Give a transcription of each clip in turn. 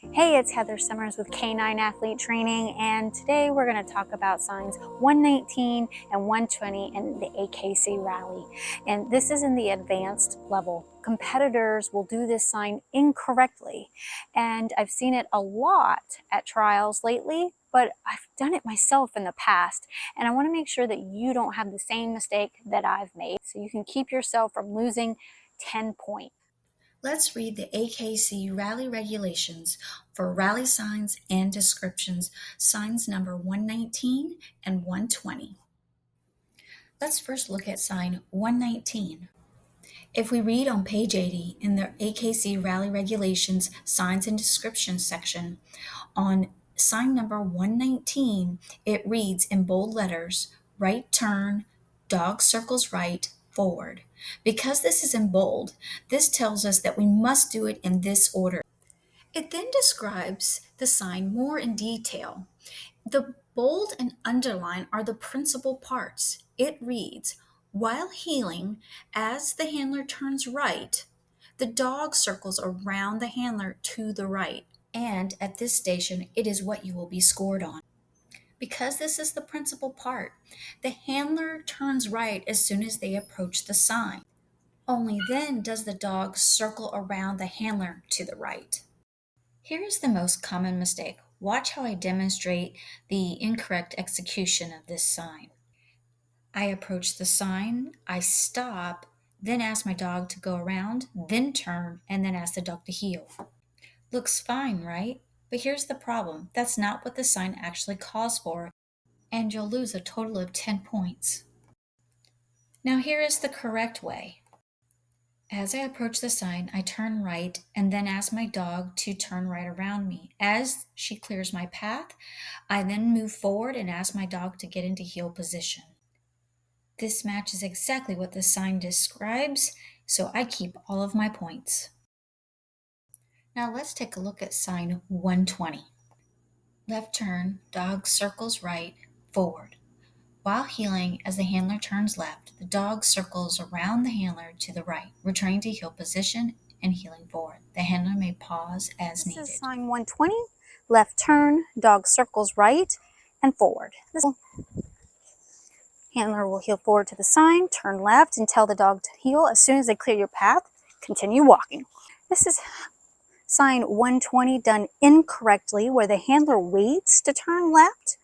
Hey, it's Heather Summers with Canine Athlete Training, and today we're going to talk about signs 119 and 120 in the AKC Rally. And this is in the advanced level. Competitors will do this sign incorrectly, and I've seen it a lot at trials lately, but I've done it myself in the past, and I want to make sure that you don't have the same mistake that I've made so you can keep yourself from losing 10 points. Let's read the AKC Rally Regulations for rally signs and descriptions, signs number 119 and 120. Let's first look at sign 119. If we read on page 80 in the AKC Rally Regulations Signs and Descriptions section, on sign number 119, it reads in bold letters, right turn, dog circles right, forward. Because this is in bold, this tells us that we must do it in this order. It then describes the sign more in detail. The bold and underline are the principal parts. It reads, while heeling, as the handler turns right, the dog circles around the handler to the right. And at this station, it is what you will be scored on. Because this is the principal part, the handler turns right as soon as they approach the sign. Only then does the dog circle around the handler to the right. Here is the most common mistake. Watch how I demonstrate the incorrect execution of this sign. I approach the sign, I stop, then ask my dog to go around, then turn, and then ask the dog to heel. Looks fine, right? But here's the problem. That's not what the sign actually calls for, and you'll lose a total of 10 points. Now here is the correct way. As I approach the sign, I turn right and then ask my dog to turn right around me. As she clears my path, I then move forward and ask my dog to get into heel position. This matches exactly what the sign describes, so I keep all of my points. Now let's take a look at sign 120. Left turn, dog circles right, forward. While heeling, as the handler turns left, the dog circles around the handler to the right, returning to heel position and heeling forward. The handler may pause as needed. This is sign 120, left turn, dog circles right and forward. This handler will heel forward to the sign, turn left and tell the dog to heel. As soon as they clear your path, continue walking. This is sign 120 done incorrectly, where the handler waits to turn left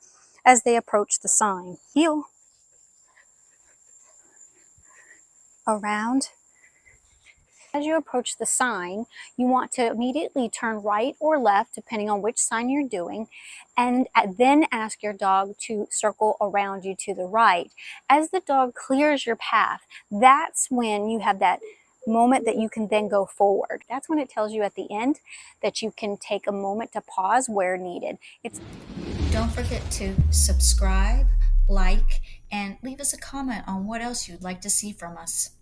as they approach the sign. Heel around. As you approach the sign, you want to immediately turn right or left, depending on which sign you're doing, and then ask your dog to circle around you to the right. As the dog clears your path, that's when you have that moment that you can then go forward. That's when it tells you at the end that you can take a moment to pause where needed. Don't forget to subscribe, like, and leave us a comment on what else you'd like to see from us.